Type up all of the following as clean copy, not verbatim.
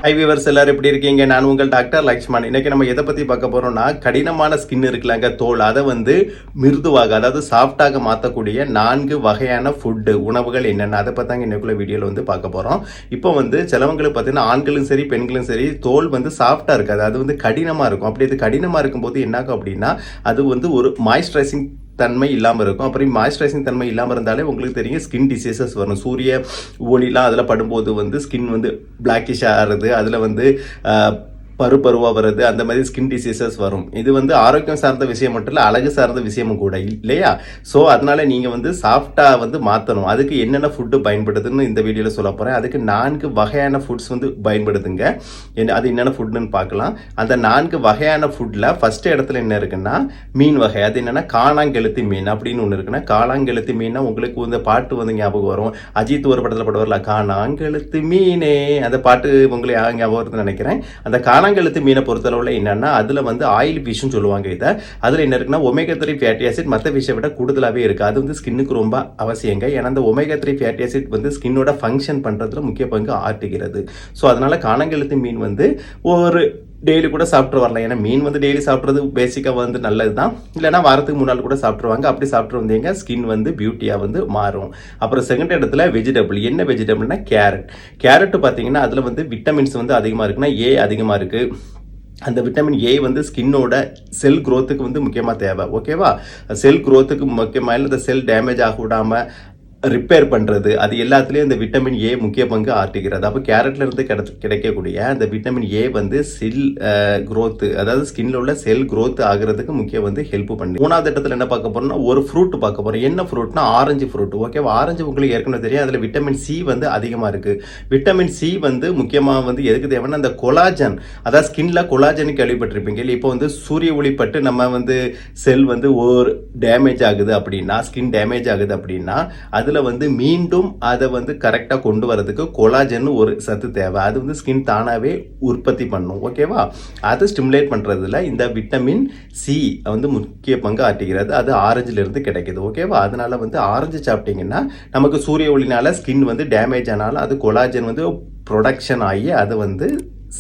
High viewers, எல்லாரும் எப்படி இருக்கீங்க? நான் உங்கள் டாக்டர் லக்ஷ்மண். இன்னைக்கு நம்ம எதை பத்தி பார்க்க போறோம்னா, கடினமான ஸ்கின் இருக்குல்லங்க, தோல், அதை மிருதுவாக, அதாவது சாஃப்டாக மாற்றக்கூடிய 4 வகையான ஃபுட்டு உணவுகள் என்னென்ன, அதை பத்தாங்க இன்னைக்குள்ள வீடியோவில் பார்க்க போறோம். இப்போ சிலவங்களுக்கு பார்த்தீங்கன்னா ஆண்களும் சரி பெண்களும் சரி தோல் சாஃப்டா இருக்காது, அது கடினமா இருக்கும். அப்படி அது கடினமா இருக்கும்போது என்னாகும் அப்படின்னா, அது ஒரு மாய்ஸ்சரைசிங் தன்மை இல்லாமல் இருக்கும். அப்புறம் மாய்ஸ்சரைசிங் தன்மை இல்லாமல் இருந்தாலே உங்களுக்கு தெரியும் ஸ்கின் டிசீசஸ் வரும். சூரிய ஒளிலாம் அதில் படும்போது ஸ்கின் பிளாக்கிஷ் ஆகிறது, அதில் பருவாக வருது, அந்த மாதிரி ஸ்கின் டிசீசஸ் வரும். இது ஆரோக்கியம் சார்ந்த விஷயம் மட்டும் இல்லை, அழகு சார்ந்த விஷயமும் கூட இல்லையா? ஸோ அதனால நீங்கள் சாஃப்டாக மாற்றணும். அதுக்கு என்னென்ன ஃபுட்டு பயன்படுதுன்னு இந்த வீடியோவில் சொல்ல போகிறேன். அதுக்கு 4 வகையான ஃபுட்ஸ் பயன்படுத்துங்க. அது என்னென்ன ஃபுட்டுன்னு பார்க்கலாம். அந்த 4 வகையான ஃபுட்டில் ஃபர்ஸ்ட் இடத்துல என்ன இருக்குன்னா மீன் வகை. அது என்னென்னா காணாங்கெழுத்தி மீன் அப்படின்னு ஒன்று இருக்குன்னா, காணாங்கெழுத்தி மீன்னா உங்களுக்கு இந்த பாட்டு ஞாபகம் வரும். அஜித் ஒரு படத்தில் படம் காணாங்கெழுத்தி மீனே, அந்த பாட்டு உங்களுக்கு ஞாபகம் வருதுன்னு நினைக்கிறேன். அந்த காணாங்கெழுத்தி மீனை பொறுத்தளவில் என்னன்னா, அதில் ஆயில் ஃபிஷ்னு சொல்லுவாங்க. இதை அதில் என்ன இருக்குன்னா ஒமேகா 3 ஃபேட்டி ஆசிட் மற்ற ஃபிஷ்ஷை விட கூடுதலாகவே இருக்குது. அது ஸ்கின்னுக்கு ரொம்ப அவசியங்க. ஏன்னா அந்த ஒமேகா 3 ஃபேட்டி ஆசிட் ஸ்கின்னோட ஃபங்க்ஷன் பண்ணுறதுல முக்கிய பங்கு ஆற்றுகிறது. ஸோ அதனால காணாங்கெழுத்தி மீன் ஒரு டெய்லி கூட சாப்பிட்டு வரலாம். ஏன்னா மீன் டெய்லி சாப்பிட்றது பேசிக்காக நல்லது தான். இல்லைனா வாரத்துக்கு 3 நாள் கூட சாப்பிட்ருவாங்க. அப்படி சாப்பிட்டு வந்தீங்க ஸ்கின் பியூட்டியாக மாறும். அப்புறம் செகண்ட் இடத்துல வெஜிடபிள். என்ன வெஜிடபிள்னா கேரட். கேரட் பார்த்தீங்கன்னா அதில் விட்டமின்ஸ் அதிகமாக இருக்குன்னா ஏ அதிகமாக இருக்குது. அந்த விட்டமின் ஏ ஸ்கின்னோட செல் க்ரோத்துக்கு முக்கியமாக தேவை. ஓகேவா? செல் க்ரோத்துக்கு முக்கியமாக இல்லை, இந்த செல் டேமேஜ் ஆக விடாமல் ரிப்பேர் பண்ணுறது, அது எல்லாத்துலேயும் இந்த விட்டமின் ஏ முக்கிய பங்கு ஆற்றுகிறது. அப்போ கேரட்ல இருந்து கிடைக்கக்கூடிய அந்த விட்டமின் ஏ செல் க்ரோத்து, அதாவது ஸ்கின்ல உள்ள செல் க்ரோத் ஆகிறதுக்கு முக்கிய ஹெல்ப் பண்ணி. 3வது இடத்துல என்ன பார்க்க போறோம்னா ஒரு ஃப்ரூட் பார்க்க போறோம். என்ன ஃப்ரூட்னா ஆரஞ்சு ஃப்ரூட். ஓகேவா? ஆரஞ்சு உங்களுக்கு ஏற்கனவே தெரியும், அதில் விட்டமின் சி அதிகமாக இருக்கு. விட்டமின் சி முக்கியமாக எதுக்கு தேவைன்னா அந்த கொலாஜன், அதாவது ஸ்கின்ல கொலாஜன் கேள்விப்பட்டிருப்பீங்க. இப்போ சூரிய ஒளிப்பட்டு நம்ம செல் ஒரு டேமேஜ் ஆகுது அப்படின்னா, ஸ்கின் டேமேஜ் ஆகுது அப்படின்னா, அது மீண்டும் அதை கரெக்டாக கொண்டு வரதுக்கு கொலாஜன் ஒரு சத்து தேவை. அது ஸ்கின் தானாவே உற்பத்தி பண்ணும். ஓகேவா? அதை ஸ்டிமுலேட் பண்றதுல இந்த விட்டமின் சி முக்கிய பங்கு ஆற்றுகிறது. அது ஆரஞ்சுல இருந்து கிடைக்குது. ஓகேவா? அதனால ஆரஞ்சு சாப்பிட்டீங்கன்னா நமக்கு சூரிய ஒளினால ஸ்கின் டேமேஜ் ஆனாலும் அது கொலாஜன் ப்ரொடக்ஷன் ஆகி அதை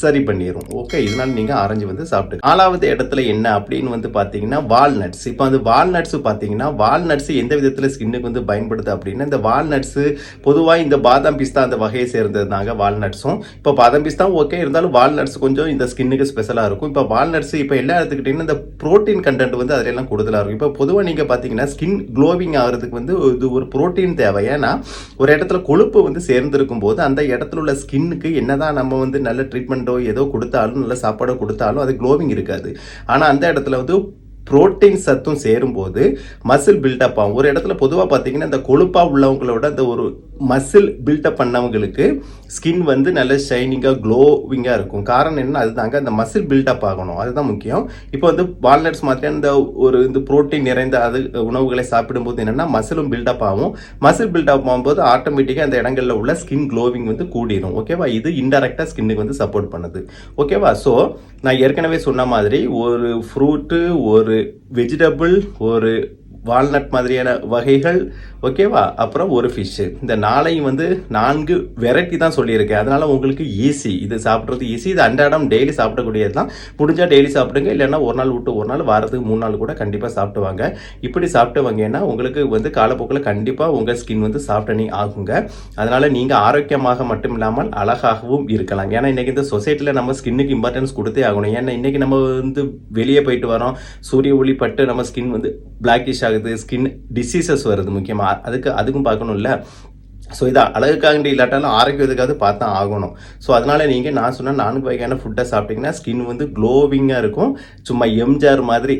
சரி பண்ணிடும். ஓகே, இதனால நீங்க ஆரஞ்சு சாப்பிட்டு. 4வது இடத்துல என்ன அப்படின்னு பார்த்தீங்கன்னா வால்நட்ஸ். இப்போ வால்நட்ஸ் பார்த்தீங்கன்னா, வால்நட்ஸ் எந்த விதத்தில் ஸ்கின்னுக்கு பயன்படுது அப்படின்னா, இந்த வால்நட்ஸ் பொதுவாக இந்த பாதாம் பிஸ்தா அந்த வகையை சேர்ந்ததுனாங்க வால்நட்ஸும். இப்போ பாதாம் பிஸ்தா ஓகே, இருந்தாலும் வால்நட்ஸ் கொஞ்சம் இந்த ஸ்கின்னுக்கு ஸ்பெஷலாக இருக்கும். இப்போ வால்நட்ஸ் இப்போ எல்லா எடுத்துக்கிட்டீங்கன்னா இந்த ப்ரோட்டீன் கண்டென்ட் அதில் எல்லாம் கூடுதலாக இருக்கும். இப்போ பொதுவாக நீங்கள் பார்த்தீங்கன்னா ஸ்கின் க்ளோவிங் ஆகிறதுக்கு இது ஒரு ப்ரோட்டீன் தேவை. ஏன்னா ஒரு இடத்துல கொழுப்பு சேர்ந்திருக்கும் போது அந்த இடத்துல உள்ள ஸ்கின்னுக்கு என்னதான் நம்ம நல்ல ட்ரீட்மெண்ட் ஏதோ கொடுத்தாலும் நல்ல சாப்பாடோ கொடுத்தாலும் அது க்ளோவிங் இருக்காது. ஆனா அந்த இடத்துல புரோட்டீன் சத்தும் சேரும்போது மசில் பில்டப் ஆகும். ஒரு இடத்துல பொதுவாக பார்த்தீங்கன்னா இந்த கொழுப்பா உள்ளவங்களோட அந்த ஒரு மசில் பில்டப் பண்ணவங்களுக்கு ஸ்கின் நல்ல ஷைனிங்காக க்ளோவிங்காக இருக்கும். காரணம் என்ன? அதுதாங்க அந்த மசில் பில்டப் ஆகணும், அதுதான் முக்கியம். இப்போ வால்நட்ஸ் மாதிரியான இந்த புரோட்டீன் நிறைந்த உணவுகளை சாப்பிடும்போது என்னன்னா மசிலும் பில்டப் ஆகும். மசில் பில்டப் ஆகும்போது ஆட்டோமேட்டிக்காக அந்த இடங்களில் உள்ள ஸ்கின் க்ளோவிங் கூடிடும். ஓகேவா? இது இன்டெரக்டாக ஸ்கின்னுக்கு சப்போர்ட் பண்ணுது. ஓகேவா? ஸோ நான் ஏற்கனவே சொன்ன மாதிரி ஒரு ஃப்ரூட்டு, ஒரு வெஜிடபிள், ஒரு வால்நட் மாதிரியான வகைகள், ஓகேவா, அப்புறம் ஒரு ஃபிஷ்ஷு, இந்த 4 வெரைட்டி தான் சொல்லியிருக்கேன். அதனால உங்களுக்கு ஈஸி, இது சாப்பிட்றது ஈஸி. இது அன்றாடம் டெய்லி சாப்பிடக்கூடியது தான். முடிஞ்சால் டெய்லி சாப்பிடுங்க, இல்லைன்னா ஒரு நாள் விட்டு ஒரு நாள், வாரத்துக்கு 3 நாள் கூட கண்டிப்பாக சாப்பிட்டு வாங்க. இப்படி சாப்பிட்டு வாங்கன்னா உங்களுக்கு காலப்போக்கில் கண்டிப்பாக உங்கள் ஸ்கின் சாஃப்டனிங் ஆகுங்க. அதனால நீங்கள் ஆரோக்கியமாக மட்டும் இல்லாமல் அழகாகவும் இருக்கலாம். ஏன்னா இன்னைக்கு இந்த சொசைட்டியில் நம்ம ஸ்கின்னுக்கு இம்பார்ட்டன்ஸ் கொடுத்தே ஆகணும். ஏன்னா இன்னைக்கு நம்ம வெளியே போயிட்டு வரோம், சூரிய ஒளி பட்டு நம்ம ஸ்கின் பிளாக்கிஷ் ஆகுது, ஸ்கின் டிசீசஸ் வருது. முக்கியமாக அதுக்கும் பார்க்கணும்ல. ஸோ இதை அழகுக்காக இல்லாட்டாலும் ஆரோக்கியத்துக்காக பார்த்தா ஆகணும். ஸோ அதனால நீங்கள் நான் சொன்ன 4 வகையான ஃபுட்டை சாப்பிட்டீங்கன்னா ஸ்கின் க்ளோவிங்காக இருக்கும். சும்மா எம்ஜிஆர் மாதிரி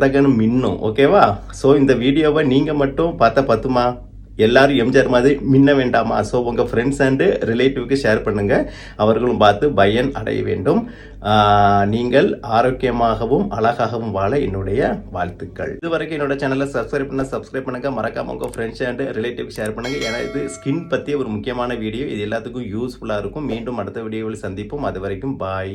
தகன்னு மின்னும். ஓகேவா? ஸோ இந்த வீடியோவை நீங்கள் மட்டும் பார்த்தா பத்துமா? எல்லாரும் எம்ஜிஆர் மாதிரி மின்ன வேண்டாமா? ஸோ உங்கள் ஃப்ரெண்ட்ஸ் அண்டு ரிலேட்டிவ்க்கு ஷேர் பண்ணுங்கள், அவர்களும் பார்த்து பயன் அடைய வேண்டும். நீங்கள் ஆரோக்கியமாகவும் அழகாகவும் வாழ என்னுடைய வாழ்த்துக்கள். இதுவரைக்கும் என்னோட சேனலை சப்ஸ்கிரைப் பண்ணுங்க. மறக்காம உங்கள் ஃப்ரெண்ட்ஸ் அண்ட் ரிலேட்டிவ்க்கு ஷேர் பண்ணுங்க. ஏன்னா இது ஸ்கின் பற்றிய ஒரு முக்கியமான வீடியோ. இது எல்லாத்துக்கும் யூஸ்ஃபுல்லாக இருக்கும். மீண்டும் அடுத்த வீடியோவில் சந்திப்போம். அது வரைக்கும் பாய்.